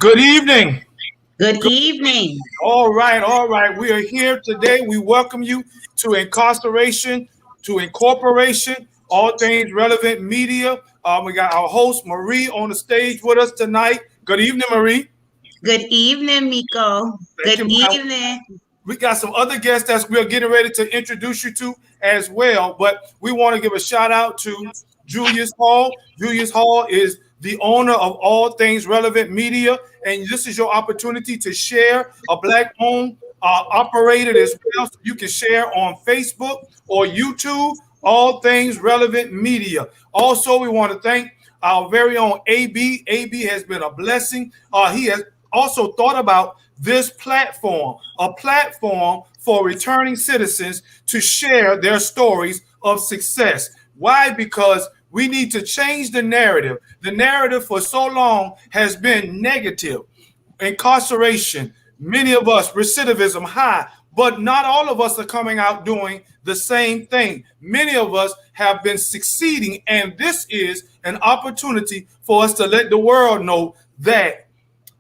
Good evening. Good evening. All right. We are here today. We welcome you to Incarceration, to Incorporation, all things relevant media. We got our host, Marie, on the stage with us tonight. Good evening, Marie. Good evening, Miko. Good evening. We got some other guests that we're getting ready to introduce you to as well, but we want to give a shout out to Julius Hall. Julius Hall is the owner of All Things Relevant Media, and this is your opportunity to share a Black-owned operated as well. So you can share on Facebook or YouTube, All Things Relevant Media. Also, we want to thank our very own AB. AB has been a blessing. He has also thought about this platform, a platform for returning citizens to share their stories of success. Why? Because we need to change the narrative. The narrative for so long has been negative. Incarceration, many of us, recidivism high, but not all of us are coming out doing the same thing. Many of us have been succeeding, and this is an opportunity for us to let the world know that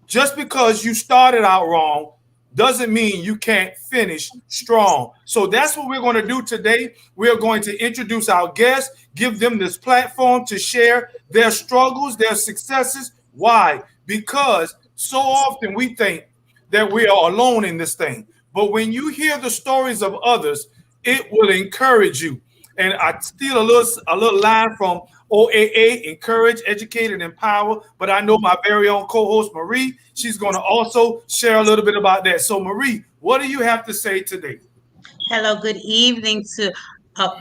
just because you started out wrong doesn't mean you can't finish strong. So that's what we're going to do today. We're going to introduce our guests, give them this platform to share their struggles, their successes. Why? Because so often we think that we are alone in this thing. But when you hear the stories of others, it will encourage you. And I steal a little line from OAA, Encourage, Educate, and Empower. But I know my very own co-host, Marie, she's going to also share a little bit about that. So, Marie, what do you have to say today? Hello, good evening to,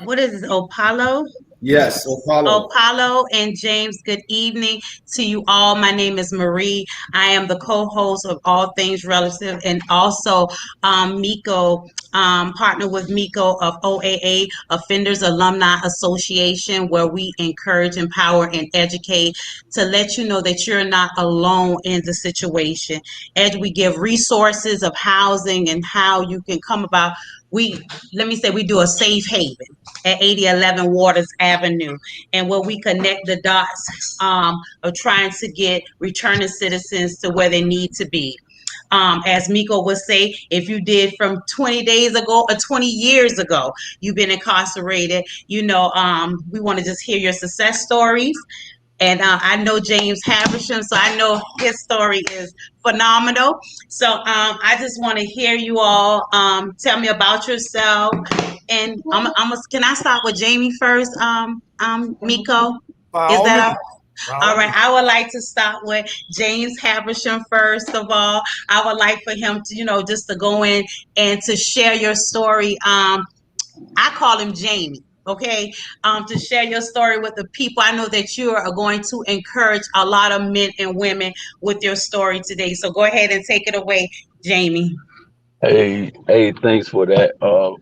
what is this, Apollo? Yes, Apollo. Apollo and James, good evening to you all. My name is Marie. I am the co-host of All Things Relative, and also Miko, partner with Miko of OAA, Offenders Alumni Association, where we encourage, empower, and educate to let you know that you're not alone in the situation. As we give resources of housing and how you can come about, we let me say we do a safe haven at 8011 Waters Avenue, and where we connect the dots of trying to get returning citizens to where they need to be. As Miko would say, if you did from 20 days ago or 20 years ago, you've been incarcerated, we want to just hear your success stories. And I know James Haversham, so I know his story is phenomenal. So I just want to hear you all tell me about yourself. And can I start with Jamie first, Miko? By Is all that means. all? By All all right, means. I would like to start with James Haversham first of all. I would like for him to, just to go in and to share your story. I call him Jamie. Okay, to share your story with the people. I know that you are going to encourage a lot of men and women with your story today. So go ahead and take it away, Jamie. Hey, thanks for that,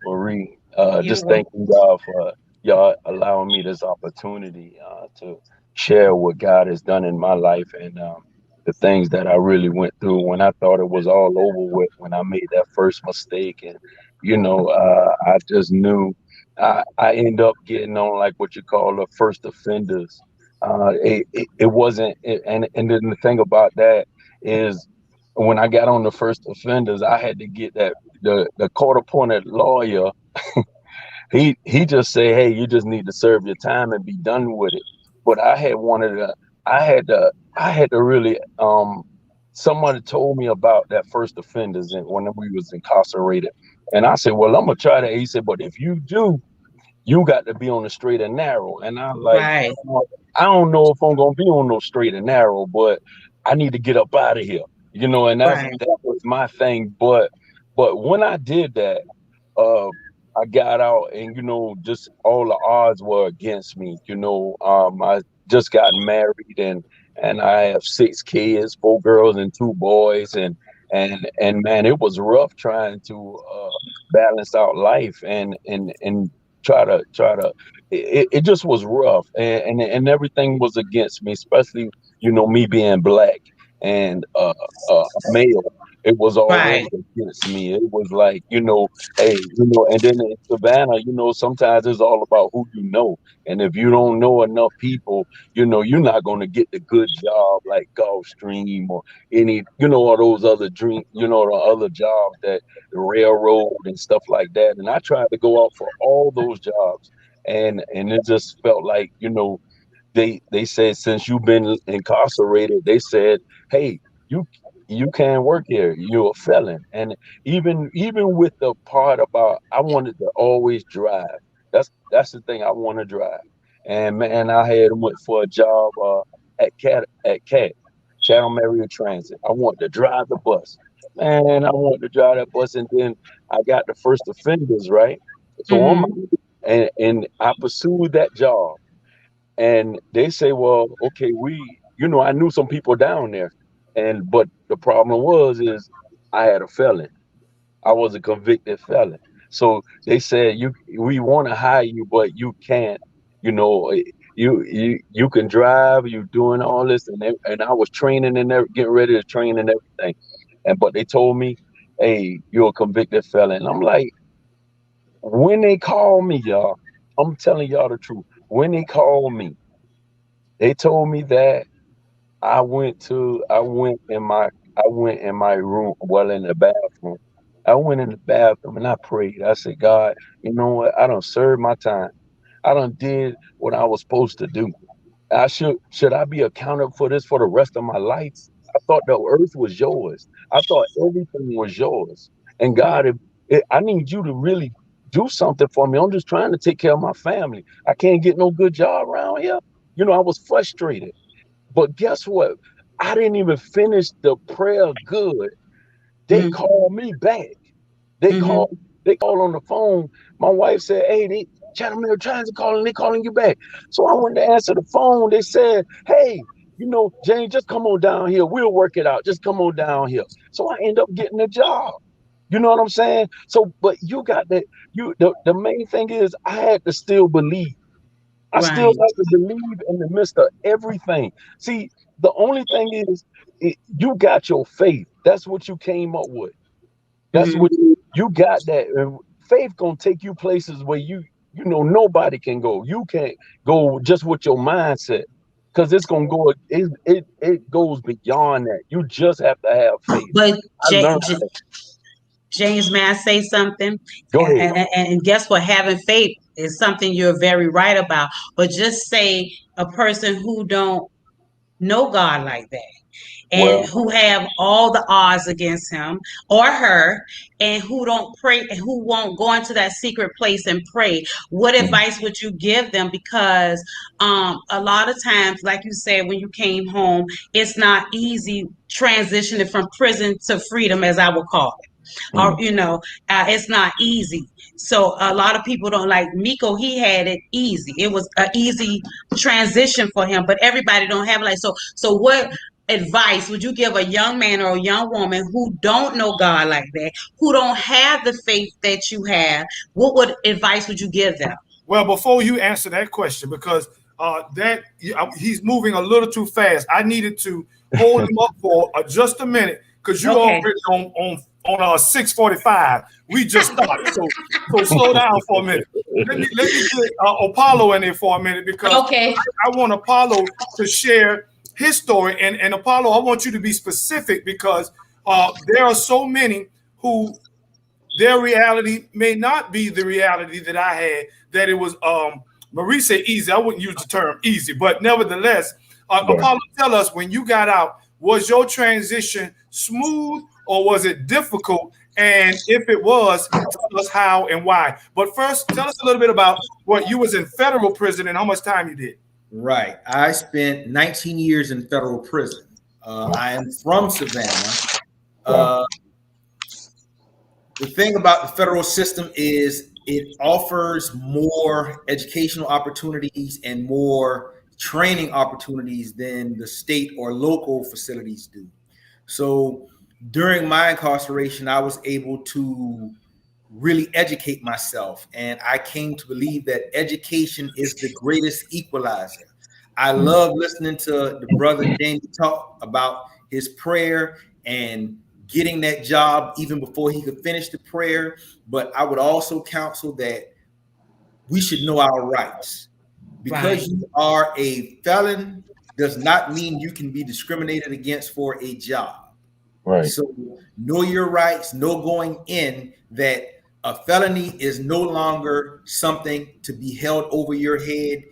Marie. You Just will. thanking y'all for y'all allowing me this opportunity to share what God has done in my life and the things that I really went through when I thought it was all over with, when I made that first mistake. And, I just knew I end up getting on like what you call the first offenders. It wasn't, and then the thing about that is when I got on the first offenders, I had to get the court appointed lawyer. He just say, hey, you just need to serve your time and be done with it. But I had to really somebody told me about that first offenders and when we was incarcerated. And I said, well, I'm gonna try that. He said, but if you do, you got to be on the straight and narrow. And I'm like, Right, I don't know if I'm gonna be on no straight and narrow, but I need to get up out of here. And right, that was my thing. But when I did that, uh I got out and just all the odds were against me. I just got married and I have 6 kids, 4 girls and 2 boys, and man, it was rough trying to balance out life and try to it just was rough, and everything was against me, especially me being black and male. It was right, already against me. It was like, hey, and then in Savannah, sometimes it's all about who you know. And if you don't know enough people, you're not going to get the good job like Gulfstream or all those other the other jobs, that the railroad and stuff like that. And I tried to go out for all those jobs. And it just felt like, they said, since you've been incarcerated, they said, hey, you you can't work here, you're a felon. And even with the part about I wanted to always drive, that's the thing, I want to drive. And man, I had went for a job at Chatham Area Transit. I wanted to drive the bus. Man, I wanted to drive that bus, and then I got the first offenders, right? So mm-hmm, and I pursued that job, and they say, well, okay, I knew some people down there, but the problem is I had a felon. I was a convicted felon. So they said, we want to hire you, but you can't. You can drive. You doing all this, and I was training and getting ready to train and everything, but they told me, hey, you're a convicted felon. I'm like, when they call me, y'all, I'm telling y'all the truth. When they call me, they told me that I went in my room, well, in the bathroom. I went in the bathroom and I prayed. I said, God, you know what? I done served my time. I done did what I was supposed to do. Should I be accounted for this for the rest of my life? I thought the earth was yours. I thought everything was yours. And God, I need you to really do something for me. I'm just trying to take care of my family. I can't get no good job around here. I was frustrated. But guess what? I didn't even finish the prayer good. They mm-hmm, called me back. They mm-hmm, called. They called on the phone. My wife said, "Hey, Channel Male Transit calling, they calling you back. So I went to answer the phone. They said, hey, James, just come on down here. We'll work it out. Just come on down here. So I end up getting a job. You know what I'm saying? So, but you got that. The main thing is I had to still believe. I still Right. have to believe in the midst of everything. See, the only thing is, you got your faith. That's what you came up with. That's Hmm. what you got. That faith gonna take you places where nobody can go. You can't go just with your mindset, because it's gonna go. It goes beyond that. You just have to have faith. But I learned that. James, may I say something? Go And, ahead. and guess what? Having faith is something you're very right about. But just say a person who don't know God like that, and Well, who have all the odds against him or her, and who don't pray, who won't go into that secret place and pray, what mm, advice would you give them? Because a lot of times, like you said, when you came home, it's not easy transitioning from prison to freedom, as I would call it. Or mm, it's not easy. So a lot of people don't, like Miko. He had it easy. It was an easy transition for him, but everybody don't have it. Like, so what advice would you give a young man or a young woman who don't know God like that, who don't have the faith that you have? What would advice would you give them? Well, before you answer that question, because that he's moving a little too fast, I needed to hold him up for just a minute because you Okay. already on 6:45. We just started, so slow down for a minute. Let me get Apollo in there for a minute because Okay. I want Apollo to share his story, and Apollo, I want you to be specific because there are so many who their reality may not be the reality that I had, that it was Marie said easy. I wouldn't use the term easy, but nevertheless, right. Apollo, tell us, when you got out, was your transition smooth or was it difficult? And if it was, tell us how and why. But first, tell us a little bit about what you was in federal prison and how much time you did. Right. I spent 19 years in federal prison. I am from Savannah. Wow. Uh, the thing about the federal system is it offers more educational opportunities and more training opportunities than the state or local facilities do. So during my incarceration, I was able to really educate myself. And I came to believe that education is the greatest equalizer. I Mm, love listening to the brother Jamie talk about his prayer and getting that job even before he could finish the prayer. But I would also counsel that we should know our rights. Right. Because you are a felon does not mean you can be discriminated against for a job. right. So know your rights, know going in that a felony is no longer something to be held over your head.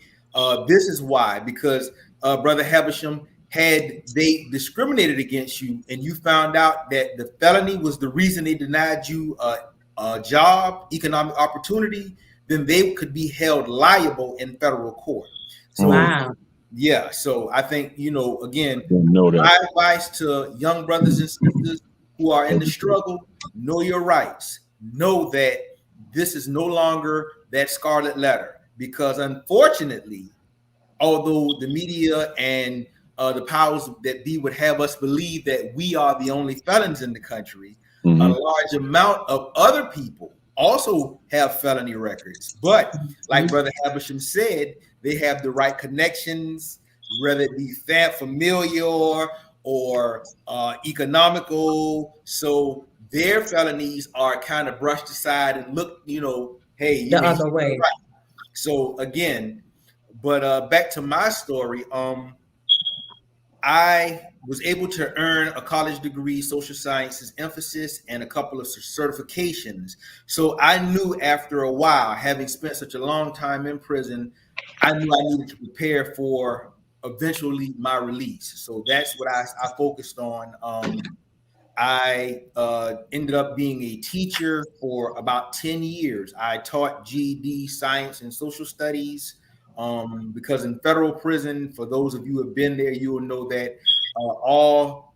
This is why, because Brother Havisham, had they discriminated against you and you found out that the felony was the reason they denied you a job, economic opportunity, then they could be held liable in federal court. So Wow. yeah, so I think, again, Didn't know that. my advice to young brothers and sisters who are in the struggle: know your rights. Know that this is no longer that scarlet letter, because unfortunately, although the media and the powers that be would have us believe that we are the only felons in the country, a Mm-hmm. large amount of other people also have felony records. But like Brother Havisham said, they have the right connections, whether it be familiar or economical. So their felonies are kind of brushed aside and look, hey, The he's other way. right. So again, but back to my story. I was able to earn a college degree, social sciences emphasis, and a couple of certifications. So I knew after a while, having spent such a long time in prison, I knew I needed to prepare for eventually my release. So that's what I focused on. I ended up being a teacher for about 10 years. I taught GED, science, and social studies, because in federal prison, for those of you who have been there, you will know that all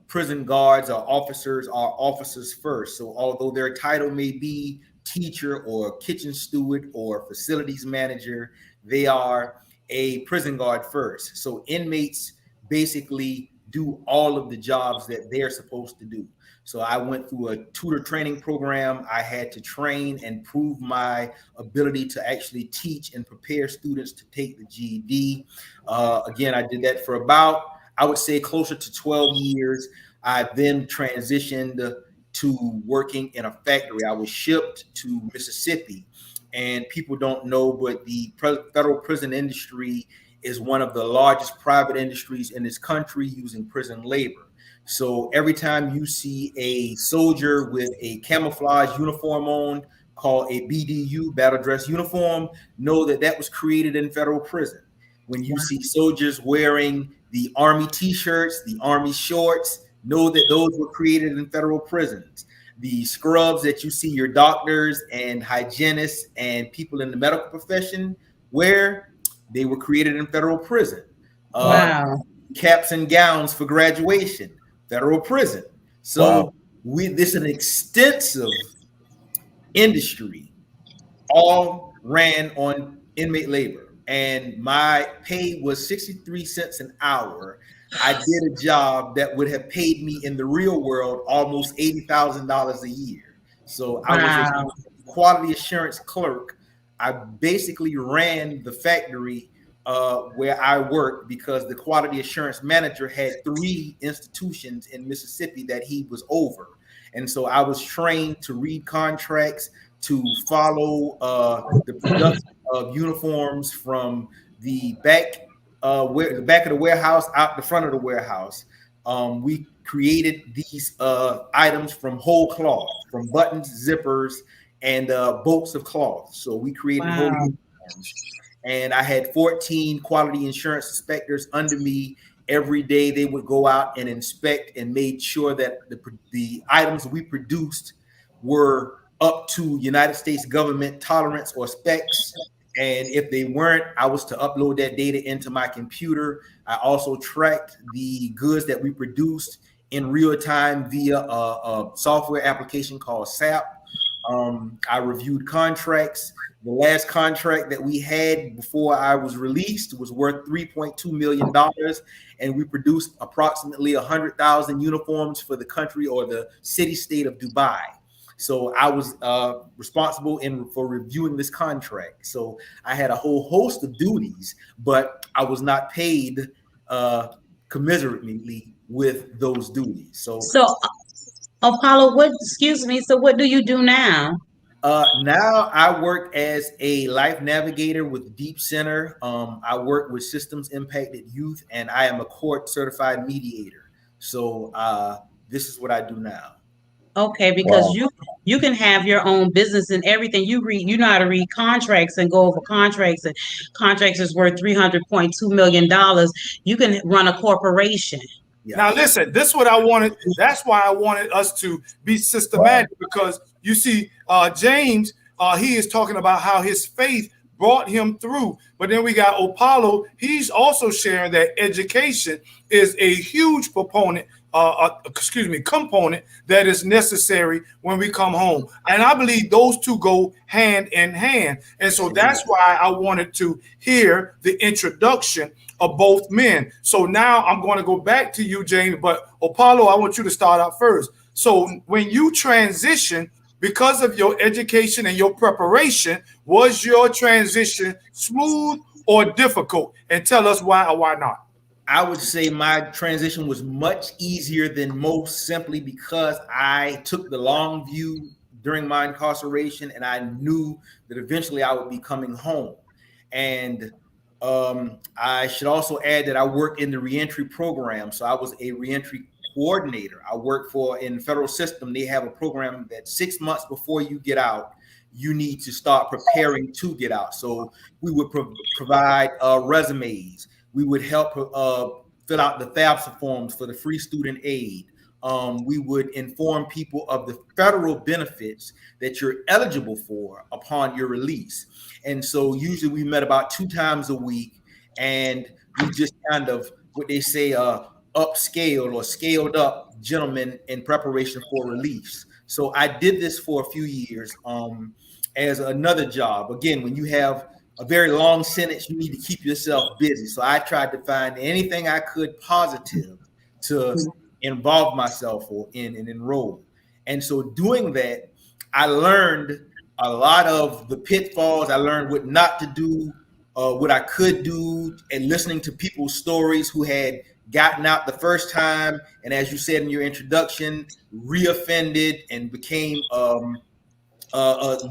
prison guards or officers are officers first. So although their title may be teacher or kitchen steward or facilities manager. They are a prison guard first. So inmates basically do all of the jobs that they're supposed to do. So I went through a tutor training program. I had to train and prove my ability to actually teach and prepare students to take the GED. Again, I did that for about, I would say, closer to 12 years. I then transitioned to working in a factory. I was shipped to Mississippi, and people don't know, but the federal prison industry is one of the largest private industries in this country using prison labor. So every time you see a soldier with a camouflage uniform on called a BDU, battle dress uniform, know that that was created in federal prison. When you see soldiers wearing the Army t-shirts, the Army shorts, know that those were created in federal prisons. The scrubs that you see your doctors and hygienists and people in the medical profession wear, they were created in federal prison. Wow. Caps and gowns for graduation, federal prison. So this is an extensive industry, all ran on inmate labor. And my pay was 63 cents an hour. I did a job that would have paid me in the real world almost $80,000 a year. So I was a quality assurance clerk. I basically ran the factory where I worked because the quality assurance manager had 3 institutions in Mississippi that he was over. And so I was trained to read contracts, to follow the production of uniforms from the back of the warehouse out the front of the warehouse. We created these items from whole cloth, from buttons, zippers, and bolts of cloth. So we created whole uniforms. And I had 14 quality insurance inspectors under me. Every day they would go out and inspect and made sure that the items we produced were up to United States government tolerance or specs. And if they weren't, I was to upload that data into my computer. I also tracked the goods that we produced in real time via a software application called SAP. I reviewed contracts. The last contract that we had before I was released was worth $3.2 million, and we produced approximately 100,000 uniforms for the country or the city-state of Dubai. So I was responsible for reviewing this contract. So I had a whole host of duties, but I was not paid commensurately with those duties. So Apollo, so what do you do now? Now I work as a life navigator with Deep Center. I work with systems impacted youth, and I am a court certified mediator. So this is what I do now. Okay, because you can have your own business and everything. You know how to read contracts and go over contracts, and contracts is worth $300.2 million. You can run a corporation. Yeah. Now listen, this is what I wanted. That's why I wanted us to be systematic, because you see, James, he is talking about how his faith brought him through. But then we got Apollo. He's also sharing that education is a huge component that is necessary when we come home. And I believe those two go hand in hand. And so that's why I wanted to hear the introduction of both men. So now I'm going to go back to you, James, but Apollo, I want you to start out first. So when you transition, because of your education and your preparation, was your transition smooth or difficult? And tell us why or why not. I would say my transition was much easier than most, simply because I took the long view during my incarceration, and I knew that eventually I would be coming home. And I should also add that I work in the reentry program. So I was a reentry coordinator. I work in the federal system. They have a program that 6 months before you get out, you need to start preparing to get out. So we would provide resumes. We would help fill out the FAFSA forms for the free student aid. We would inform people of the federal benefits that you're eligible for upon your release. And so usually we met about 2 times a week, and we just kind of, what they say, upscaled or scaled up gentlemen in preparation for release. So I did this for a few years as another job. Again, when you have a very long sentence, you need to keep yourself busy. So I tried to find anything I could positive to involve myself in and enroll. And so doing that, I learned a lot of the pitfalls. I learned what not to do, what I could do, and listening to people's stories who had gotten out the first time, and as you said in your introduction, reoffended and became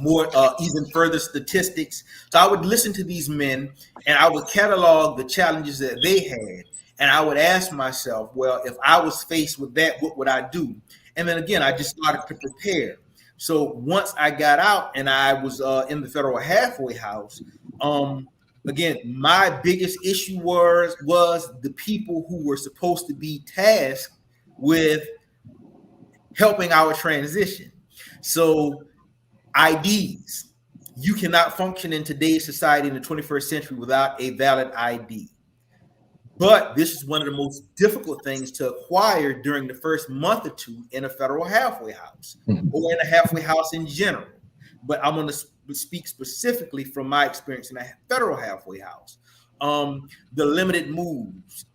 more even further statistics. So I would listen to these men and I would catalog the challenges that they had. And I would ask myself, well, if I was faced with that, what would I do? And then again, I just started to prepare. So once I got out and I was in the federal halfway house, again, my biggest issue was the people who were supposed to be tasked with helping our transition. So IDs. You cannot function in today's society in the 21st century without a valid ID. But this is one of the most difficult things to acquire during the first month or two in a federal halfway house or in a halfway house in general. But I'm going to speak specifically from my experience in a federal halfway house. The limited moves,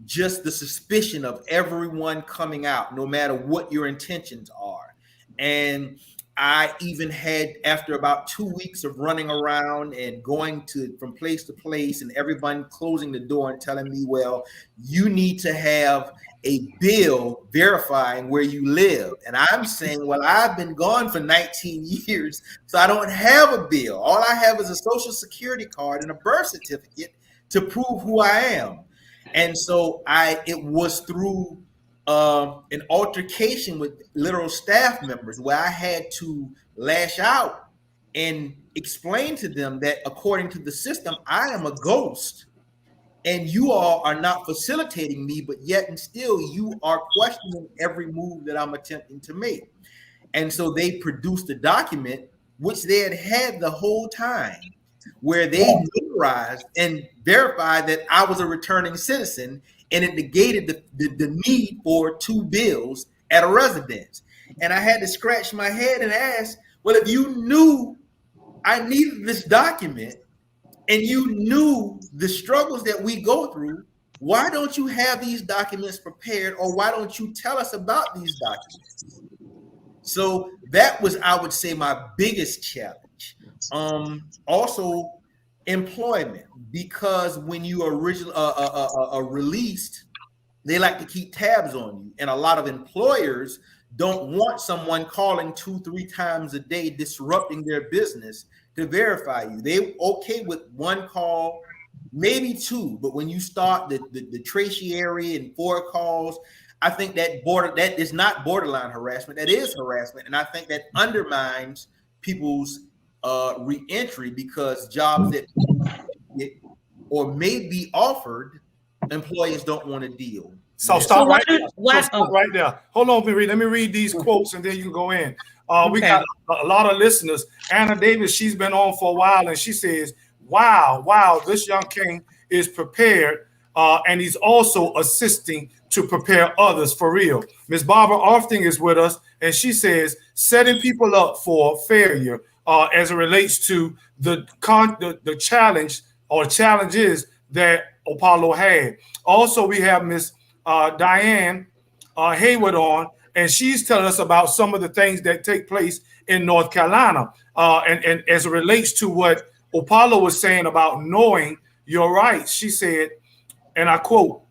just the suspicion of everyone coming out, no matter what your intentions are. And I even had, after about 2 weeks of running around and going from place to place and everyone closing the door and telling me, well, you need to have a bill verifying where you live. And I'm saying, well, I've been gone for 19 years, so I don't have a bill. All I have is a social security card and a birth certificate to prove who I am. And so it was through an altercation with literal staff members where I had to lash out and explain to them that according to the system, I am a ghost and you all are not facilitating me, but yet and still you are questioning every move that I'm attempting to make. And so they produced a document, which they had the whole time, where they notarized and verified that I was a returning citizen, and it negated the need for 2 bills at a residence. And I had to scratch my head and ask, well, if you knew I needed this document and you knew the struggles that we go through, why don't you have these documents prepared, or why don't you tell us about these documents? So that was, I would say, my biggest challenge. Also, employment, because when you are released, they like to keep tabs on you, and a lot of employers don't want someone calling 2-3 times a day disrupting their business to verify you. They okay with 1 call, maybe 2, but when you start the tertiary and 4 calls, I think that is not borderline harassment, that is harassment. And I think that undermines people's reentry, because jobs that get or may be offered, employers don't want to deal. So stop right there. Hold on, let me read these quotes and then you can go in. We got a lot of listeners. Anna Davis, she's been on for a while, and she says, wow, this young king is prepared, and he's also assisting to prepare others for real. Miss Barbara Arfting is with us, and she says, setting people up for failure as it relates to the challenge or challenges that Apollo had. Also, we have Miss Diane Hayward on, and she's telling us about some of the things that take place in North Carolina. And as it relates to what Apollo was saying about knowing your rights, she said, and I quote,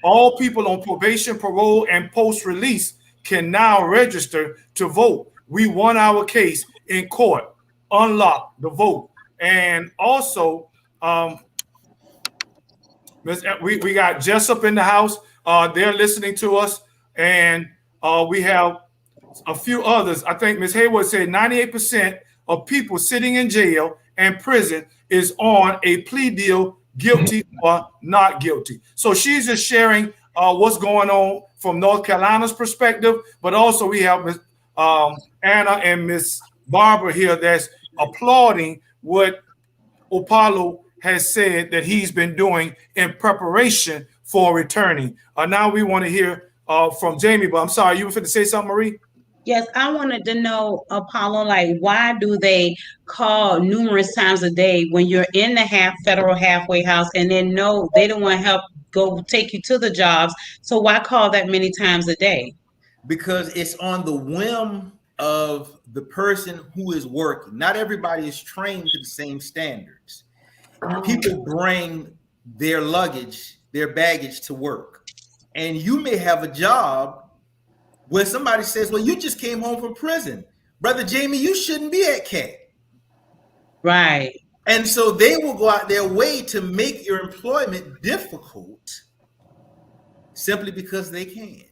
all people on probation, parole, and post-release can now register to vote. We won our case in court. Unlock the vote. And also, we got Jessup in the house. They're listening to us. And we have a few others. I think Ms. Hayward said 98% of people sitting in jail and prison is on a plea deal, guilty or not guilty. So she's just sharing what's going on from North Carolina's perspective, but also we have Ms. Anna and Miss Barbara here that's applauding what Apollo has said that he's been doing in preparation for returning. Now we want to hear from Jamie, but I'm sorry, you were going to say something, Marie? Yes, I wanted to know, Apollo, like why do they call numerous times a day when you're in the federal halfway house and then no, they don't want to help go take you to the jobs. So why call that many times a day? Because it's on the whim of the person who is working. Not everybody is trained to the same standards. Oh, People bring their luggage, their baggage to work. And you may have a job where somebody says, well, you just came home from prison. Brother Jamie, you shouldn't be at CAT. right. And so they will go out their way to make your employment difficult simply because they can,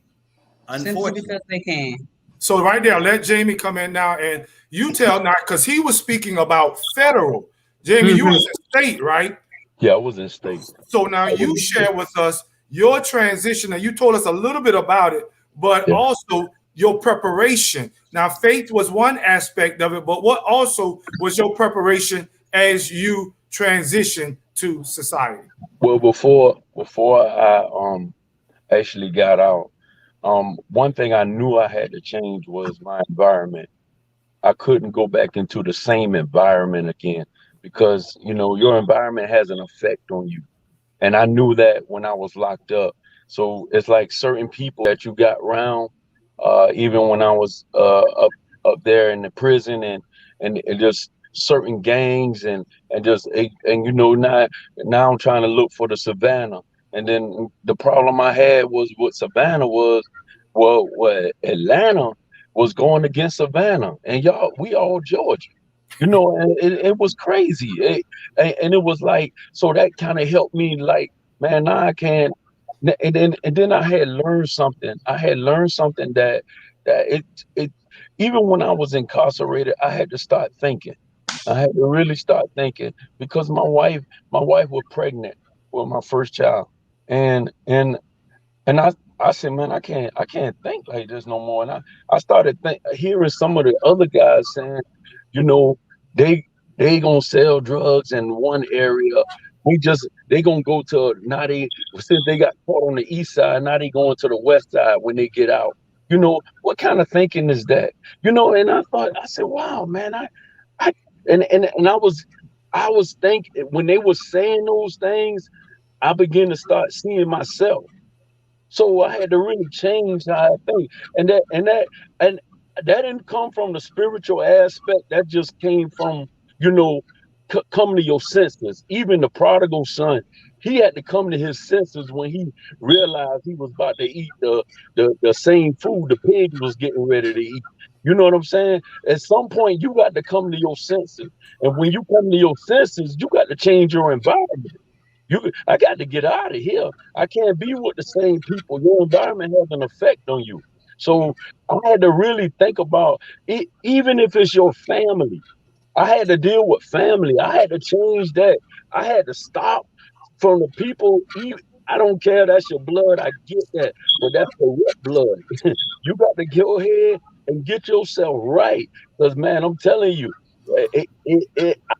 Simply unfortunately. because they can. So right there, let Jamie come in now, and you tell now because he was speaking about federal. Jamie, you Hmm. was in state, right? Yeah, I was in state. So now I was you in share state. with us your transition, and you told us a little bit about it, but Yeah. also your preparation. Now, faith was one aspect of it, but what also was your preparation as you transition to society? Well, before I actually got out, one thing I knew I had to change was my environment. I couldn't go back into the same environment again because your environment has an effect on you. And I knew that when I was locked up. So it's like certain people that you got around, even when I was up there in the prison, and just certain gangs, and just and now I'm trying to look for the Savannah. And then the problem I had was what Savannah was, well, what Atlanta was going against Savannah, and we all Georgia. And it was crazy. And it was like, so that kind of helped me, like, man, now I can't. And then I had learned something. I had learned something that it even when I was incarcerated, I had to start thinking. I had to really start thinking because my wife was pregnant with my first child. And and and I said, man, I can't think like this no more. And I started hearing some of the other guys saying, you know, they they gonna sell drugs in one area. They gonna go to now they since they got caught on the east side, now they going to the west side when they get out. What kind of thinking is that? And I said, wow, man, I and I was thinking when they were saying those things, I began to start seeing myself. So I had to really change how I think, and that didn't come from the spiritual aspect. That just came from you know coming to your senses. Even the prodigal son, he had to come to his senses when he realized he was about to eat the same food the pigs was getting ready to eat. You know what I'm saying? At some point, you got to come to your senses, and when you come to your senses, you got to change your environment. I got to get out of here. I can't be with the same people. Your environment has an effect on you. So I had to really think about it, even if it's your family. I had to deal with family. I had to change that. I had to stop from the people. I don't care. That's your blood. I get that. But that's corrupt blood. You got to go ahead and get yourself right. Because, man, I'm telling you,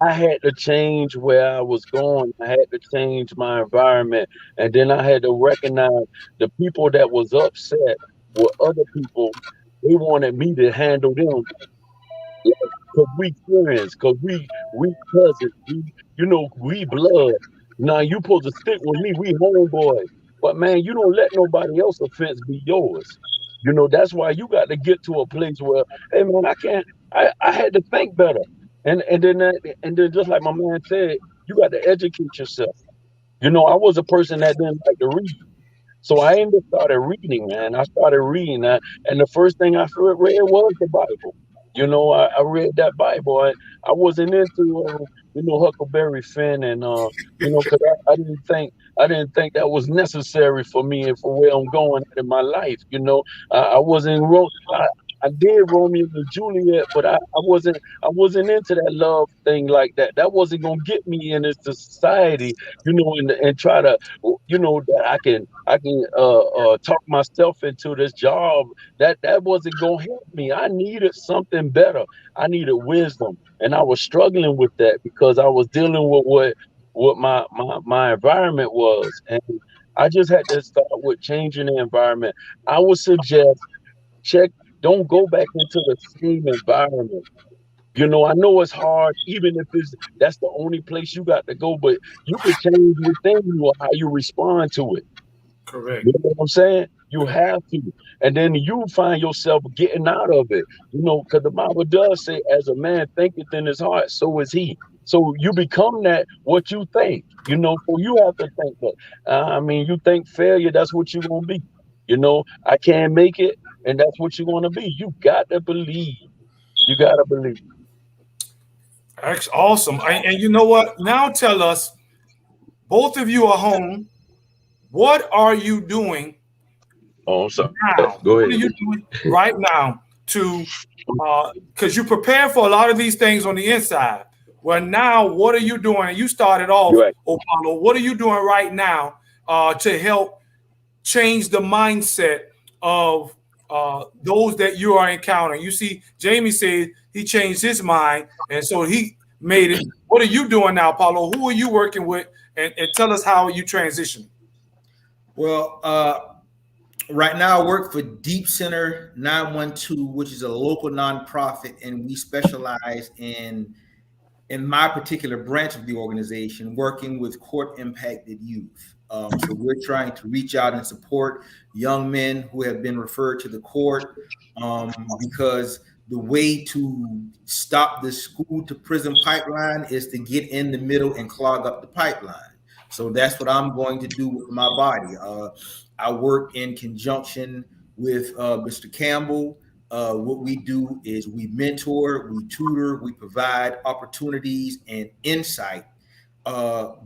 I had to change where I was going. I had to change my environment. And then I had to recognize the people that was upset with other people. They wanted me to handle them because we friends, because we cousins, we blood. Now you supposed to stick with me, we homeboys. But man, you don't let nobody else offense be yours. That's why you got to get to a place where, hey man, I can't. I had to think better, and then just like my man said, you got to educate yourself. I was a person that didn't like to read. So I ended started reading, man. I started reading that, and the first thing I read was the Bible. I read that Bible. I wasn't into Huckleberry Finn, and because I didn't think that was necessary for me and for where I'm going in my life. I wasn't I did Romeo and Juliet, but I wasn't into that love thing like that. That wasn't gonna get me into society, and try to that I can talk myself into this job. That wasn't gonna help me. I needed something better. I needed wisdom, and I was struggling with that because I was dealing with what my environment was, and I just had to start with changing the environment. I would suggest check Don't go back into the same environment. I know it's hard, even if that's the only place you got to go, but you can change within you how you respond to it. Correct. You know what I'm saying? You have to. And then you find yourself getting out of it. Because the Bible does say, as a man thinketh in his heart, so is he. So you become that what you think. So you have to think that. You think failure, that's what you're gonna be. I can't make it, and that's what you're gonna be. You got to believe. You gotta believe. That's awesome. And you know what? Now tell us, both of you are home. What are you doing Oh, I'm sorry. now? Go What are ahead. you doing right now to, because you prepare for a lot of these things on the inside. Well, now what are you doing? And you started off, You're right. Apollo. What are you doing right now to help change the mindset of those that you are encountering? You see, Jamie said he changed his mind, and so he made it. What are you doing now, Apollo? Who are you working with? And tell us how you transition. Well, right now I work for Deep Center 912, which is a local nonprofit, and we specialize in my particular branch of the organization, working with court impacted youth. So we're trying to reach out and support young men who have been referred to the court, because the way to stop the school to prison pipeline is to get in the middle and clog up the pipeline. So that's what I'm going to do with my body. I work in conjunction with Mr. Campbell. What we do is we mentor, we tutor, we provide opportunities and insight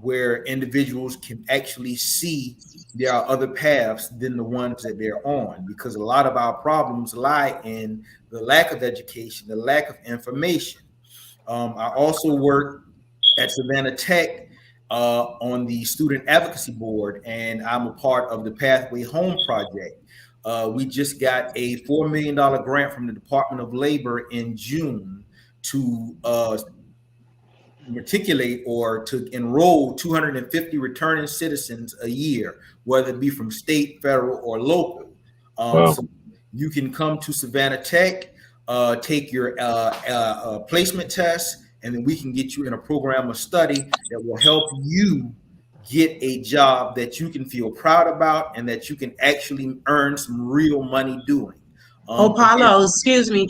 where individuals can actually see there are other paths than the ones that they're on, because a lot of our problems lie in the lack of education, the lack of information. I also work at Savannah Tech on the student advocacy board, and I'm a part of the Pathway Home project. We just got a $4 million grant from the Department of Labor in June to matriculate or to enroll 250 returning citizens a year, whether it be from state, federal, or local. Wow. So you can come to Savannah Tech, take your placement test, and then we can get you in a program of study that will help you get a job that you can feel proud about and that you can actually earn some real money doing. Again, Apollo, excuse me.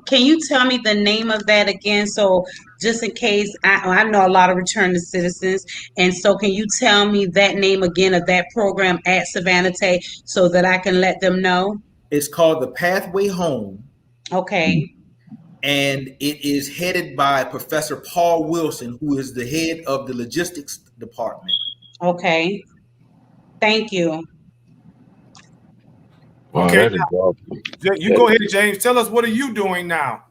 Can you tell me the name of that again? So, just in case, I know a lot of returning citizens, and so can you tell me that name again of that program at Savannah Tech so that I can let them know? it's called the Pathway Home, Okay, and it is headed by Professor Paul Wilson, who is the head of the logistics department. okay. Thank you. Wow, Okay, that is awesome. you That go is, ahead, James. Tell us, what are you doing now?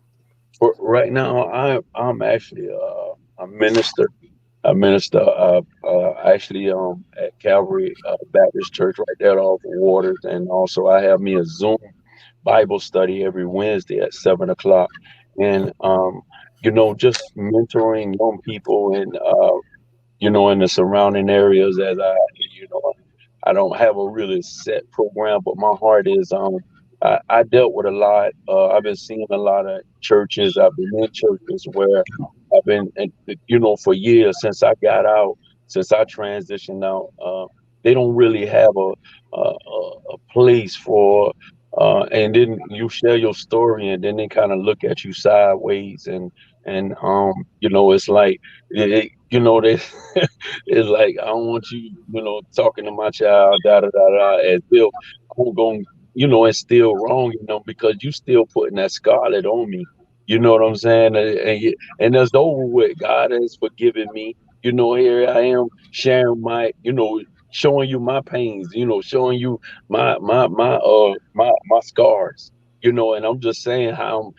right now, I'm actually a minister. I minister actually at Calvary Baptist Church right there off of Waters, and also I have me a Zoom Bible study every Wednesday at 7 o'clock, and just mentoring young people and in the surrounding areas. I don't have a really set program, but my heart is I dealt with a lot. I've been seeing a lot of churches. I've been in churches where I've been, for years since I got out, since I transitioned out. They don't really have a place for, and then you share your story, and then they kind of look at you sideways, and it's like, they. It's like, I don't want you, talking to my child, da da da da, as if I'm going, it's still wrong, because you still putting that scarlet on me. You know what I'm saying? And that's over with. God has forgiven me. Here I am sharing showing you my pains. Showing you my scars. And I'm just saying how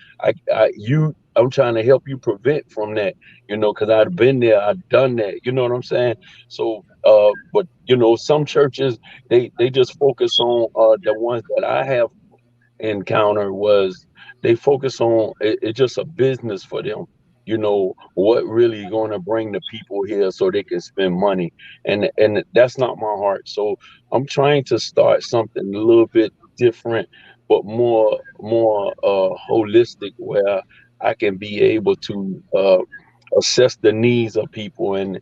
I'm trying to help you prevent from that, because I've been there, I've done that, you know what I'm saying? So, but some churches, they just focus on the ones that I have encountered was they focus on it's just a business for them. What really going to bring the people here so they can spend money, and that's not my heart. So I'm trying to start something a little bit different, but more holistic, where I can be able to assess the needs of people, and that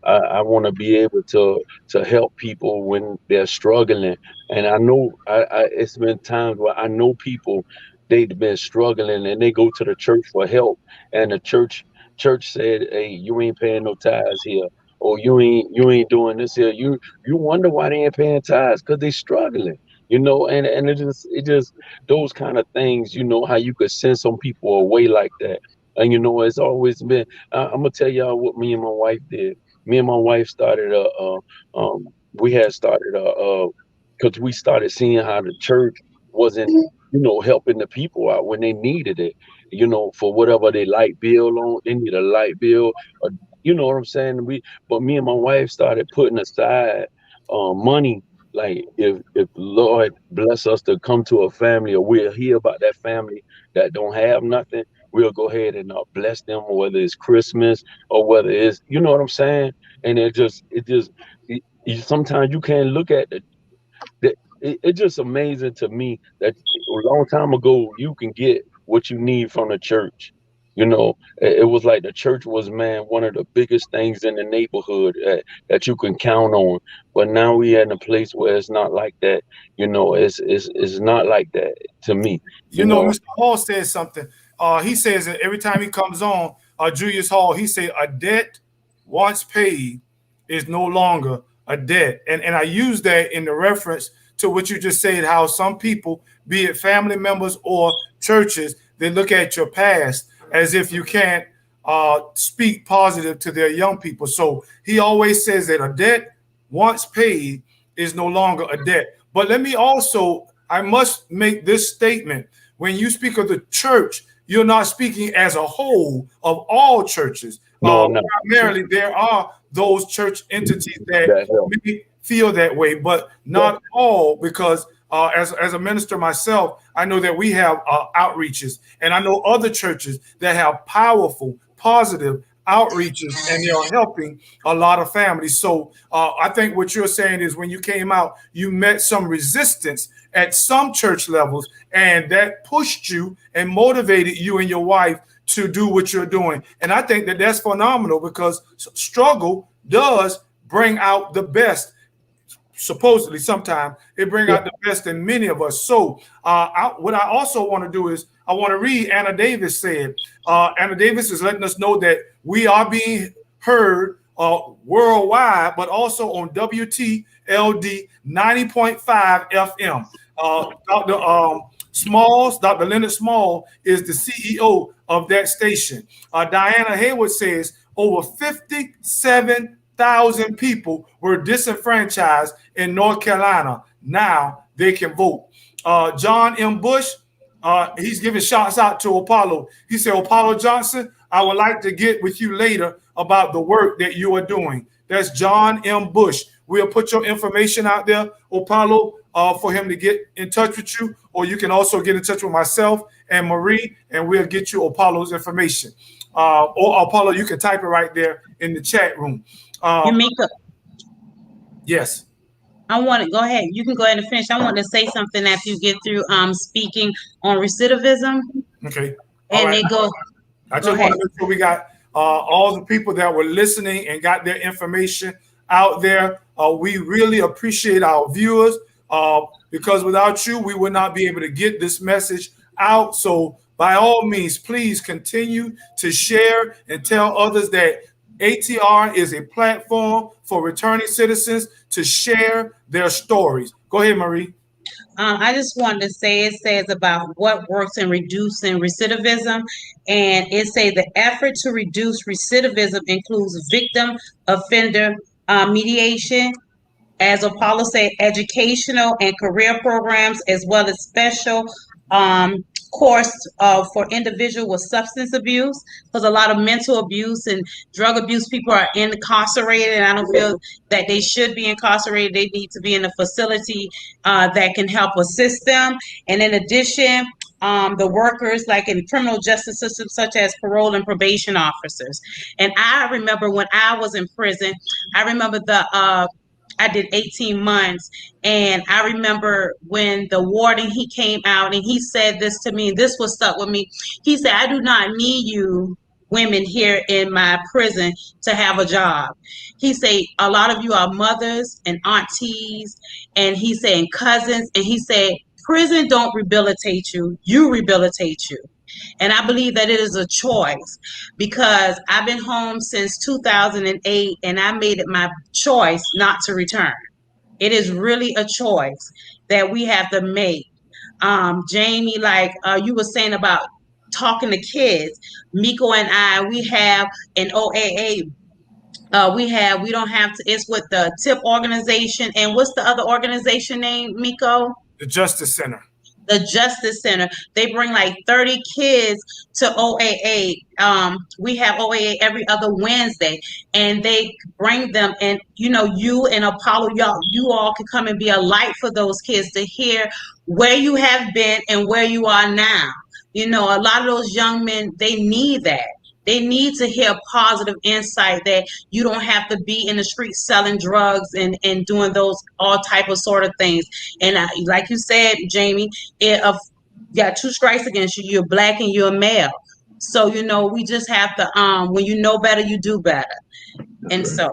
I want to be able to help people when they're struggling. And I know it's been times where I know people, they've been struggling and they go to the church for help, and the church said, hey, you ain't paying no tithes here, or you ain't doing this here. You wonder why they ain't paying tithes, because they struggling. And it just those kind of things, how you could send some people away like that. And it's always been. I'm gonna tell y'all what me and my wife did. Me and my wife started we had started because we started seeing how the church wasn't, helping the people out when they needed it. For whatever they light bill on, they need a light bill. Or, you know what I'm saying? But me and my wife started putting aside money. Like, if Lord bless us to come to a family, or we'll hear about that family that don't have nothing, we'll go ahead and bless them, whether it's Christmas or whether it's, you know what I'm saying. And sometimes you can't look at it's just amazing to me that a long time ago you can get what you need from the church. It was like the church was, man, one of the biggest things in the neighborhood that you can count on. But now we are in a place where it's not like that. It's not like that to me. Mr. Hall says something. He says that every time he comes on, Julius Hall, he said a debt once paid is no longer a debt. And I use that in the reference to what you just said, how some people, be it family members or churches, they look at your past as if you can't speak positive to their young people. So he always says that a debt once paid is no longer a debt. But I must make this statement. When you speak of the church, you're not speaking as a whole of all churches. No, I'm not. Primarily, there are those church entities that may feel that way, but not all, because as a minister myself, I know that we have outreaches, and I know other churches that have powerful, positive outreaches, and they are helping a lot of families. So I think what you're saying is, when you came out, you met some resistance at some church levels, and that pushed you and motivated you and your wife to do what you're doing. And I think that that's phenomenal, because struggle does bring out the best. Supposedly, sometimes it brings out the best in many of us. So what I also want to do is I want to read Anna Davis said. Anna Davis is letting us know that we are being heard worldwide, but also on WTLD 90.5 FM. Dr. Leonard Small is the CEO of that station. Diana Hayward says over 57,000 people were disenfranchised in North Carolina. Now they can vote. John M. Bush, he's giving shouts out to Apollo. He said, Apollo Johnson, I would like to get with you later about the work that you are doing. That's John M. Bush. We'll put your information out there, Apollo, for him to get in touch with you, or you can also get in touch with myself and Marie, and we'll get you Apollo's information. Or Apollo, you can type it right there in the chat room. Yamika. Yes. I want to go ahead. You can go ahead and finish. I want to say something after you get through speaking on recidivism. Okay. And right. I just want to make sure we got all the people that were listening and got their information out there. We really appreciate our viewers, because without you, we would not be able to get this message out. So by all means, please continue to share and tell others that ATR is a platform for returning citizens to share their stories. Go ahead, Marie. I just wanted to say, it says about what works in reducing recidivism, and it says the effort to reduce recidivism includes victim offender mediation, as Apollo said, educational and career programs, as well as special course for individuals with substance abuse, because a lot of mental abuse and drug abuse people are incarcerated, and I don't feel that they should be incarcerated. They need to be in a facility that can help assist them. And in addition, the workers like in criminal justice systems, such as parole and probation officers. And I remember when I was in prison, I remember the I did 18 months. And I remember when the warden, he came out and he said this to me, and this was stuck with me. He said, I do not need you women here in my prison to have a job. He said, a lot of you are mothers and aunties, and he said, and cousins. And he said, prison don't rehabilitate you, you rehabilitate you. And I believe that it is a choice because I've been home since 2008 and I made it my choice not to return. It is really a choice that we have to make. Jamie, like you were saying about talking to kids, Miko and I, we have an OAA. We don't have to, it's with the TIP organization. And what's the other organization name, Miko? The Justice Center. The Justice Center. They bring like 30 kids to OAA. We have OAA every other Wednesday, and they bring them. And you and Apollo, you all can come and be a light for those kids to hear where you have been and where you are now. A lot of those young men, they need that. They need to hear positive insight that you don't have to be in the streets selling drugs and doing those all type of sort of things. And like you said, Jamie, you got two strikes against you. You're black and you're a male. So, we just have to, when you know better, you do better. And so,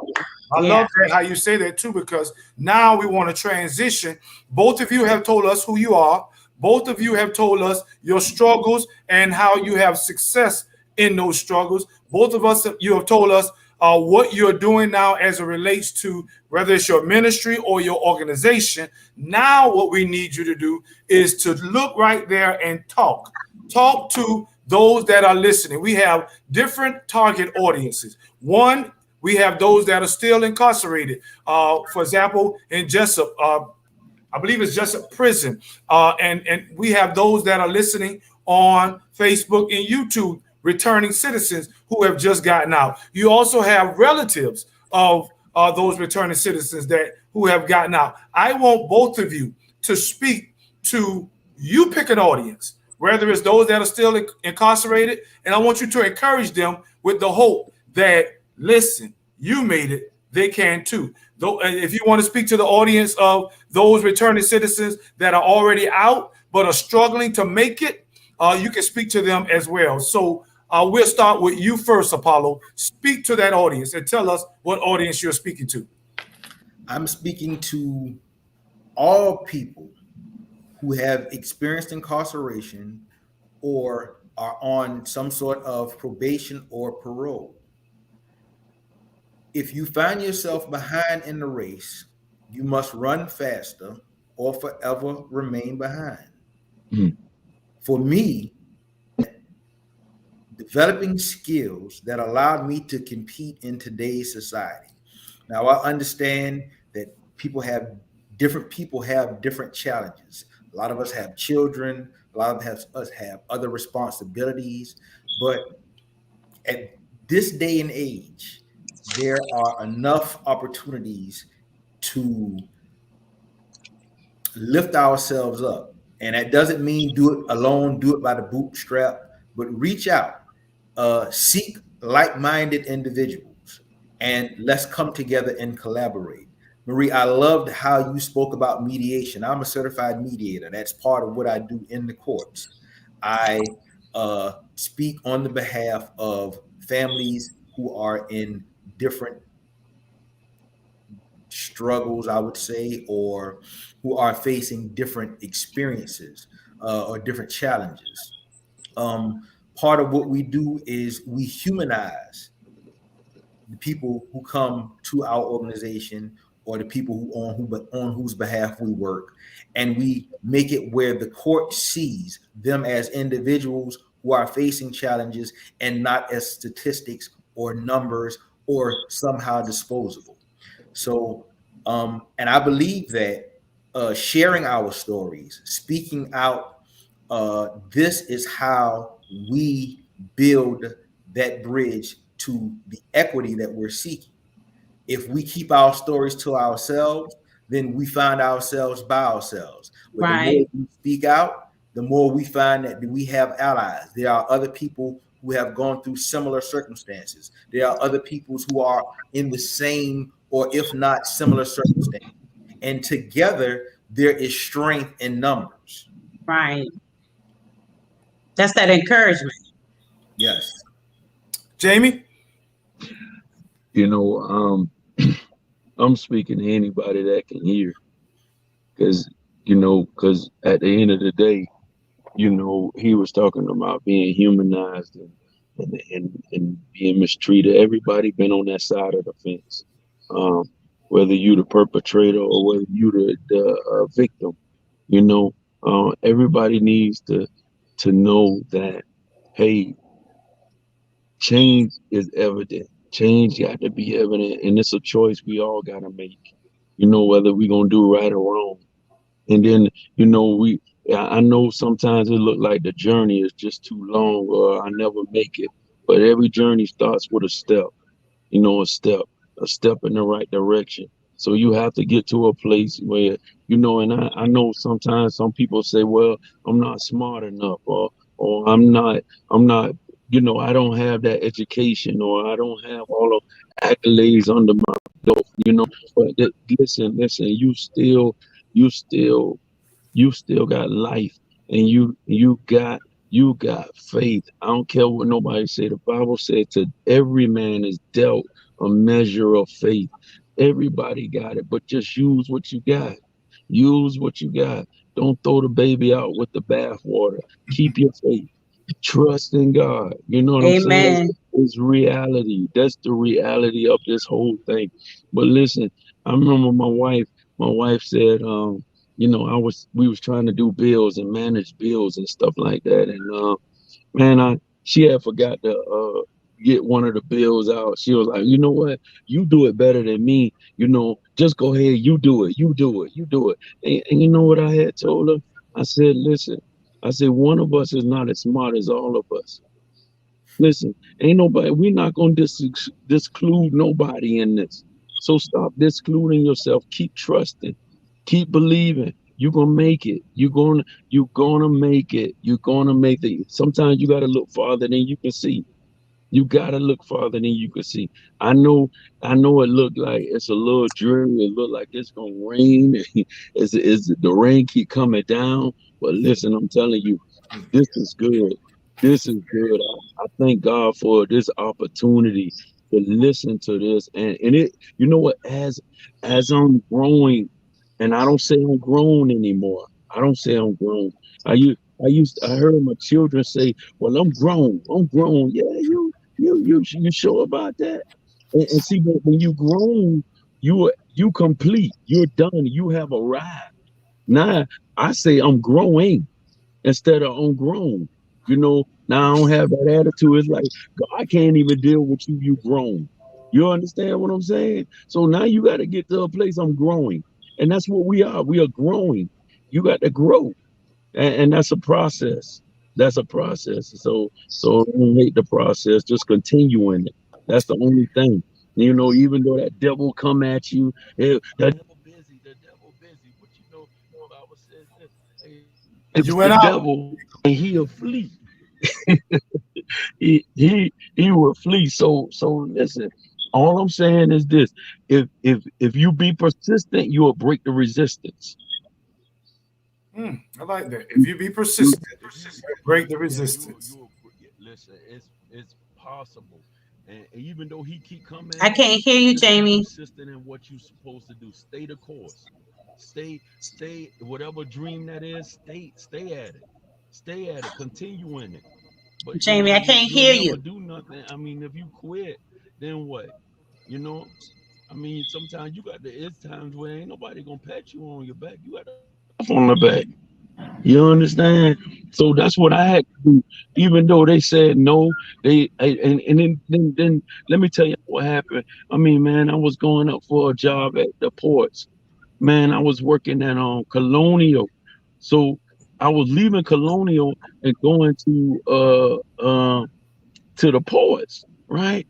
I love that how you say that too, because now we want to transition. Both of you have told us who you are. Both of you have told us your struggles and how you have success in those struggles. Both of us, you have told us what you're doing now as it relates to whether it's your ministry or your organization. Now, what we need you to do is to look right there and talk. Talk to those that are listening. We have different target audiences. One, we have those that are still incarcerated. For example, in Jessup, I believe it's Jessup Prison. And we have those that are listening on Facebook and YouTube, returning citizens who have just gotten out. You also have relatives of those returning citizens who have gotten out. I want both of you to speak to, you pick an audience, whether it's those that are still incarcerated, and I want you to encourage them with the hope that, listen, you made it, they can too. Though, if you want to speak to the audience of those returning citizens that are already out but are struggling to make it, you can speak to them as well. So we'll start with you first, Apollo. Speak to that audience and tell us what audience you're speaking to. I'm speaking to all people who have experienced incarceration or are on some sort of probation or parole. If you find yourself behind in the race, you must run faster or forever remain behind. For me, developing skills that allowed me to compete in today's society. Now, I understand that different people have different challenges. A lot of us have children, a lot of us have other responsibilities, but at this day and age, there are enough opportunities to lift ourselves up. And that doesn't mean do it alone, do it by the bootstrap, but reach out, seek like-minded individuals, and let's come together and collaborate. Marie, I loved how you spoke about mediation. I'm a certified mediator. That's part of what I do in the courts. I speak on the behalf of families who are in different struggles, I would say, or who are facing different experiences or different challenges. Part of what we do is we humanize the people who come to our organization or the people on whose behalf we work, and we make it where the court sees them as individuals who are facing challenges and not as statistics or numbers or somehow disposable. So, and I believe that sharing our stories, speaking out, this is how we build that bridge to the equity that we're seeking. If we keep our stories to ourselves, then we find ourselves by ourselves. But the more we speak out, the more we find that we have allies. There are other people who have gone through similar circumstances. There are other people who are in the same or if not similar circumstances. And together, there is strength in numbers. Right. That's that encouragement. Yes. Jamie? You know, I'm speaking to anybody that can hear, because because at the end of the day, he was talking about being humanized and being mistreated. Everybody been on that side of the fence, um, whether you the perpetrator or whether you the victim. Everybody needs to know that, hey, change is evident. Change got to be evident, and it's a choice we all gotta make. Whether we gonna do right or wrong. And then, we I know sometimes it look like the journey is just too long or I never make it. But every journey starts with a step, a step in the right direction. So you have to get to a place where, and I know sometimes some people say, well, I'm not smart enough, or I'm not, I don't have that education, or I don't have all the accolades under my belt, but listen, you still you still got life, and you got faith. I don't care what nobody say. The Bible said to every man is dealt a measure of faith. Everybody got it, but just use what you got. Use what you got. Don't throw the baby out with the bathwater. Keep your faith. Trust in God. You know what I'm saying? Amen. It's reality. That's the reality of this whole thing. But listen, I remember my wife said, we was trying to do bills and manage bills and stuff like that. And man, she had forgot to get one of the bills out. She was like, you know what? You do it better than me. Just go ahead. You do it. You do it. You do it. And you know what I had told her? I said, listen, I said, one of us is not as smart as all of us. Listen, ain't nobody, we're not going to disclude nobody in this. So stop discluding yourself. Keep trusting. Keep believing. You're gonna make it. You're gonna make it. You're gonna make it. Sometimes you gotta look farther than you can see. You gotta look farther than you can see. I know, I know it looked like it's a little dreary. It looked like it's gonna rain. Is the rain keep coming down? But listen, I'm telling you, this is good. This is good. I thank God for this opportunity to listen to this. And it, you know what, as I'm growing, and I don't say I'm grown anymore. I don't say I'm grown. I heard my children say, well, I'm grown. I'm grown. Yeah, you sure about that? And see, when you grown, you complete. You're done. You have arrived. Now I say I'm growing instead of I'm grown. Now I don't have that attitude. It's like, God, I can't even deal with you. You grown. You understand what I'm saying? So now you got to get to a place I'm growing, and that's what we are. We are growing. You got to grow, and that's a process. That's a process. So don't hate the process. Just continue in it. That's the only thing. Even though that devil come at you, the devil busy, but the Bible says this. Hey, You it's the went out. devil, and he'll flee. He will flee. So listen. All I'm saying is this: if you be persistent, you will break the resistance. I like that. If you be You, persistent, break the yeah, resistance. listen. It's possible, and even though he keep coming I at you, can't hear you, just be Jamie. persistent in what you're supposed to do. Stay the course. Stay. Whatever dream that is, stay at it. Stay at it. Continue in it. But Jamie, I can't you'll hear never you. do nothing. I mean, if you quit, then what? You know. I mean, sometimes you got to. It's times where ain't nobody gonna pat you on your back. You got to on the back. You understand? So that's what I had to do. Even though they said no, and then let me tell you what happened. I mean, man, I was going up for a job at the ports. Man, I was working at Colonial. So I was leaving Colonial and going to the ports, right?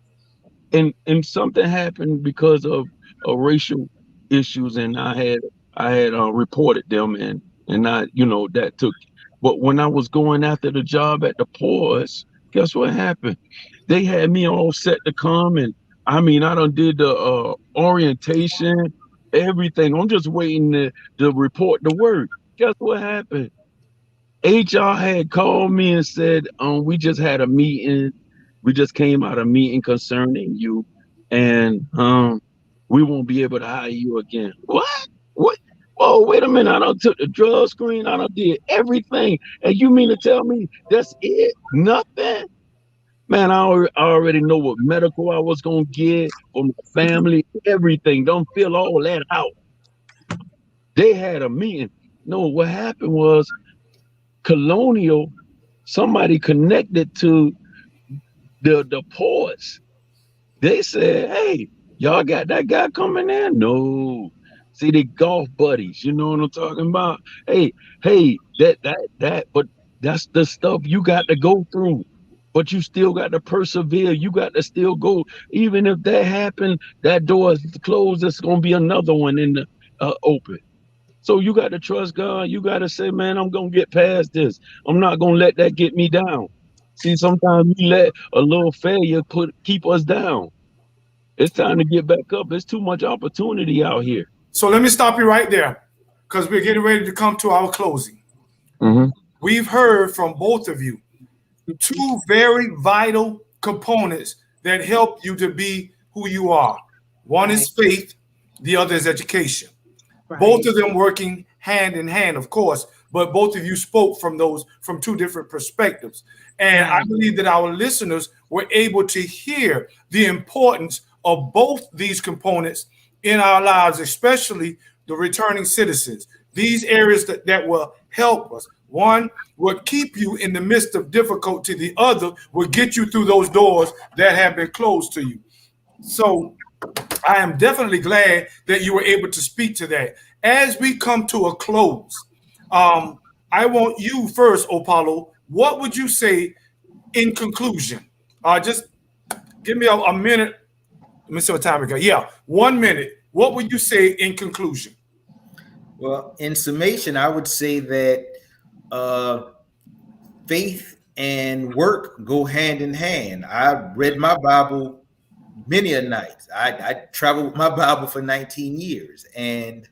And something happened because of racial issues, and I had reported them, and I that took. But when I was going after the job at the ports, guess what happened? They had me all set to come, and I mean, I done did the orientation, everything. I'm just waiting to report the work. Guess what happened? HR had called me and said, we just had a meeting. We just came out of a meeting concerning you, and we won't be able to hire you again. What? What? Whoa, wait a minute. I done took the drug screen. I done did everything. And you mean to tell me that's it? Nothing? Man, I already know what medical I was going to get for my family, everything. Don't fill all that out. They had a meeting. No, what happened was Colonial, somebody connected to the ports. They said, hey, y'all got that guy coming in? No. See, they golf buddies, you know what I'm talking about? Hey, but that's the stuff you got to go through. But you still got to persevere. You got to still go. Even if that happened, that door is closed, there's going to be another one in the open. So you got to trust God. You got to say, man, I'm going to get past this. I'm not going to let that get me down. See, sometimes we let a little failure keep us down. It's time to get back up. There's too much opportunity out here. So let me stop you right there because we're getting ready to come to our closing. Mm-hmm. We've heard from both of you two very vital components that help you to be who you are. One is faith, the other is education. Right. Both of them working hand in hand, of course, but both of you spoke from two different perspectives. And I believe that our listeners were able to hear the importance of both these components in our lives, especially the returning citizens. These areas that will help us. One will keep you in the midst of difficulty. The other will get you through those doors that have been closed to you. So I am definitely glad that you were able to speak to that. As we come to a close, I want you first, Opalo. What would you say in conclusion? Just give me a minute. Let me see what time we got. Yeah, 1 minute. What would you say in conclusion? Well, in summation, I would say that faith and work go hand in hand. I read my Bible many a night. I traveled with my Bible for 19 years. And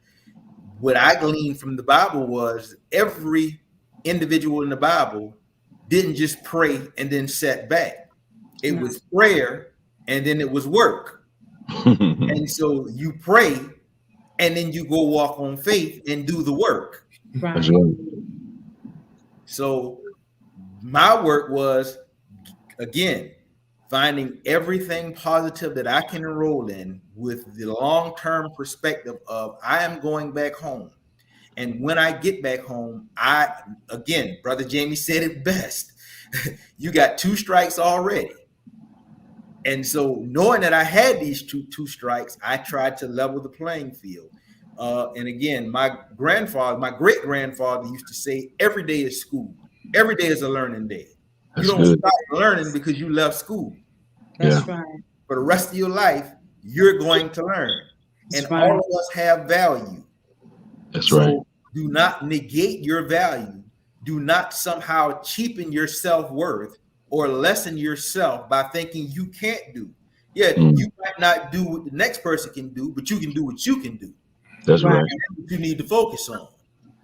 what I gleaned from the Bible was every individual in the Bible didn't just pray and then sat back. It was prayer and then it was work. And so you pray and then you go walk on faith and do the work. Right. So my work was, again, finding everything positive that I can enroll in with the long-term perspective of I am going back home. And when I get back home, again, Brother Jamie said it best. You got 2 strikes already. And so knowing that I had these two strikes, I tried to level the playing field. And again, my great-grandfather used to say, every day is school. Every day is a learning day. You don't stop learning because you left school. That's right. For the rest of your life, you're going to learn. And all of us have value. That's right. Do not negate your value. Do not somehow cheapen your self-worth or lessen yourself by thinking you can't do. Yeah, you might not do what the next person can do, but you can do what you can do. That's right. That's what you need to focus on.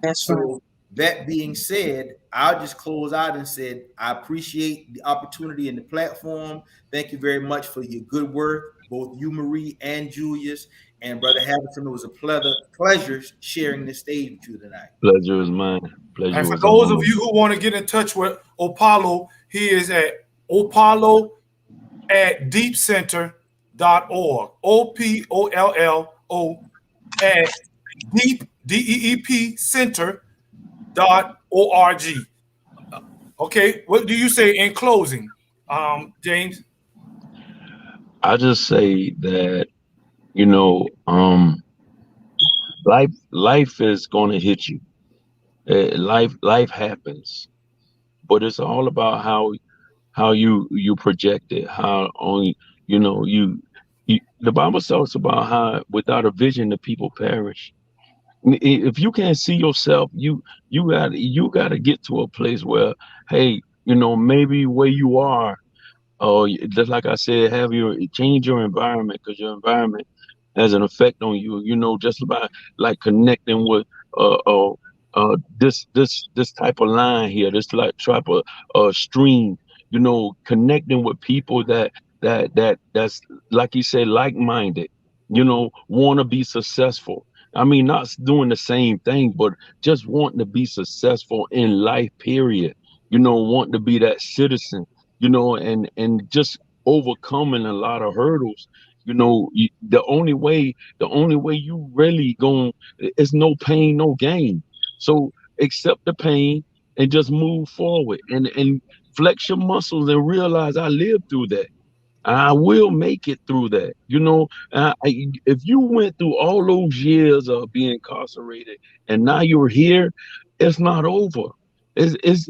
That's right. That being said, I'll just close out and said, I appreciate the opportunity and the platform. Thank you very much for your good work, both you, Marie, and Julius. And Brother Hamilton, it was a pleasure sharing this stage with you tonight. Pleasure is mine. Pleasure. And for those of you who want to get in touch with Opalo, he is at opallo@deepcenter.org. OPOLLO at deep DEEP center.org. Okay, what do you say in closing, James? I just say that, life is going to hit you. Life happens, but it's all about how you project it. How only you the Bible talks about how without a vision the people perish. If you can't see yourself, you got to get to a place where, hey, maybe where you are, just like I said, change your environment, because your environment has an effect on you. Just by like connecting with uh uh this type of line here, this like type of stream. Connecting with people that's like you said, like-minded. Want to be successful. I mean, not doing the same thing, but just wanting to be successful in life. Period. Wanting to be that citizen. And just overcoming a lot of hurdles. The only way you really going is no pain, no gain. So accept the pain and just move forward and flex your muscles and realize I lived through that. I will make it through that. If you went through all those years of being incarcerated and now you're here, it's not over. It's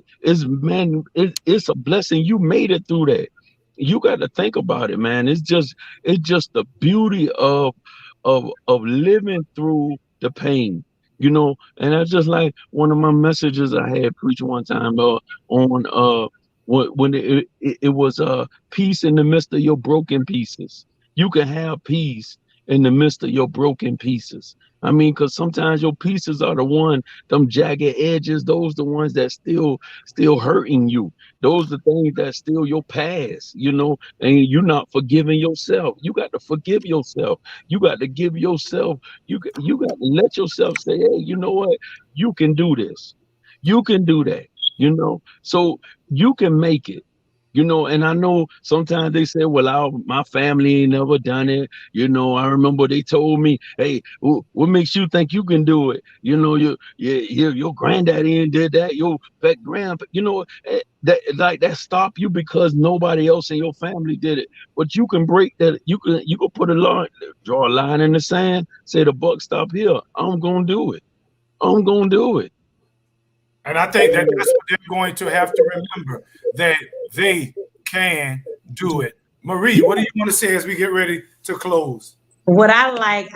a blessing. You made it through that. You got to think about it, man. It's just the beauty of living through the pain. And that's just like one of my messages I had preached one time on when it was peace in the midst of your broken pieces. You can have peace in the midst of your broken pieces. I mean, because sometimes your pieces are them jagged edges, those the ones that still hurting you. Those the things that still your past, and you're not forgiving yourself. You got to forgive yourself. You got to give yourself, you got to let yourself say, hey, you know what? You can do this. You can do that. So you can make it. And I know sometimes they say, well, my family ain't never done it. I remember they told me, hey, what makes you think you can do it? Your granddaddy ain't did that. Your back grandpa, that stop you because nobody else in your family did it. But you can break that. You can put draw a line in the sand, say the buck stop here. I'm going to do it. I'm going to do it. And I think that's what they're going to have to remember, that they can do it. Marie, what do you want to say as we get ready to close? What I like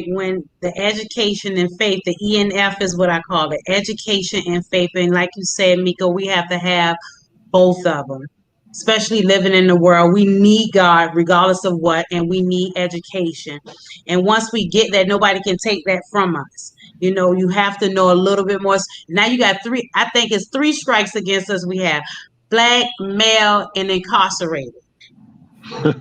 when the education and faith, the ENF is what I call it, education and faith. And like you said, Miko, we have to have both of them, especially living in the world. We need God regardless of what, and we need education. And once we get that, nobody can take that from us. You have to know a little bit more. Now you got I think it's three strikes against us. We have black, male, and incarcerated. Yeah.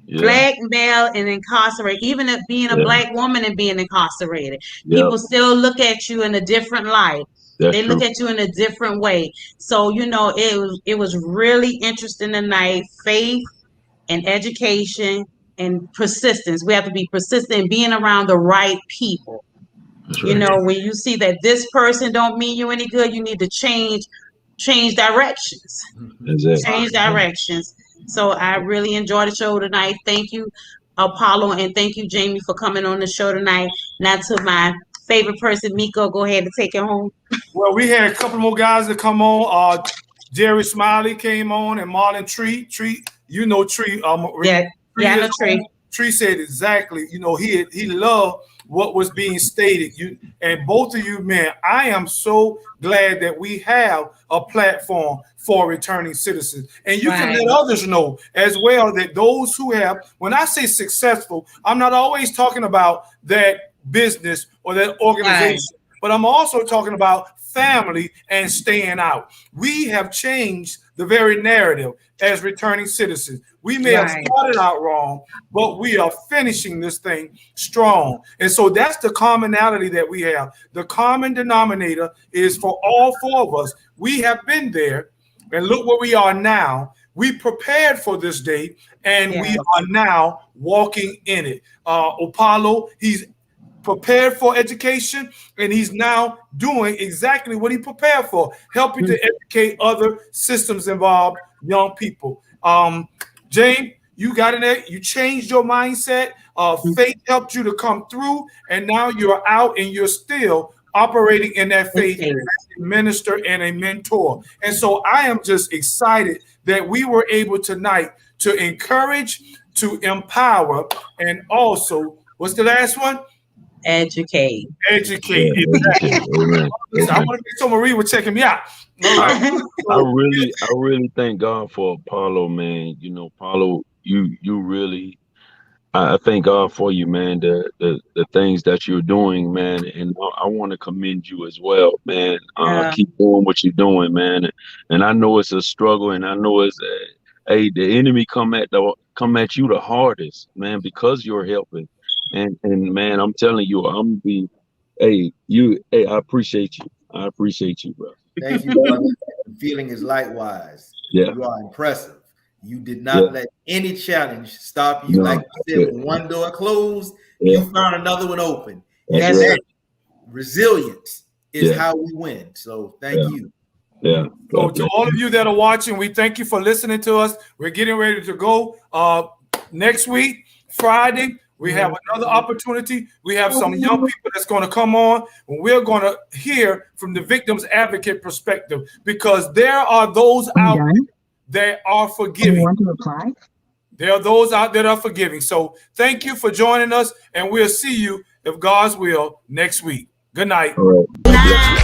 Black, male, and incarcerated. Even if being a black woman and being incarcerated, people still look at you in a different light. They look at you in a different way. So it was really interesting tonight. Faith and education and persistence. We have to be persistent in being around the right people. Right. When you see that this person don't mean you any good, you need to change directions. Exactly. Change directions. So I really enjoyed the show tonight. Thank you, Apollo, and thank you, Jamie, for coming on the show tonight. Now to my favorite person, Miko, go ahead and take it home. Well, we had a couple more guys that come on. Jerry Smiley came on, and Marlon Tree. Tree. Yeah, Tree I know Tree. Tree said exactly. He loved what was being stated. And both of you, man, I am so glad that we have a platform for returning citizens. And you can let others know as well that those who have, when I say successful, I'm not always talking about that business or that organization, but I'm also talking about family and staying out. We have changed the very narrative as returning citizens. We may have started out wrong, but we are finishing this thing strong. And so that's the commonality that we have. The common denominator is for all four of us. We have been there, and look where we are now. We prepared for this day, and we are now walking in it. Apollo, he's prepared for education, and he's now doing exactly what he prepared for, helping to educate other systems involved young people. James, you got in there, you changed your mindset. Faith helped you to come through, and now you're out and you're still operating in that faith as a minister and a mentor. And so I am just excited that we were able tonight to encourage, to empower, and also, what's the last one? Educate. Educate. Yeah, Exactly. educate. Amen. Listen, I Amen. want to make sure Marie was checking me out. All right. I So, really thank God for Apollo, man. You know, Apollo, you really I thank God for you, man. The things that you're doing, man, and I want to commend you as well, man. Yeah. Keep doing what you're doing, man. And I know it's a struggle, and I know it's hey, the enemy come at you the hardest, man, because you're helping. And man, I'm telling you, hey, I appreciate you. I appreciate you, bro. Thank you, brother. The feeling is likewise. Yeah, You are impressive. You did yeah, not let any challenge stop you. Like no, you said, when one door closed, yeah, you found another one open. that's And That's right. that resilience is Yeah, how we win. So thank yeah, you. yeah. so God to bless all of you. you that are watching, we thank you for listening to us. We're getting ready to go next week, Friday. We have another opportunity. We have some young people that's going to come on, and we're going to hear from the victim's advocate perspective, because there are those out there that are forgiving. You want to apply? There are those out there that are forgiving. So thank you for joining us, and we'll see you, if God's will, next week. Good night. All right. God bless you.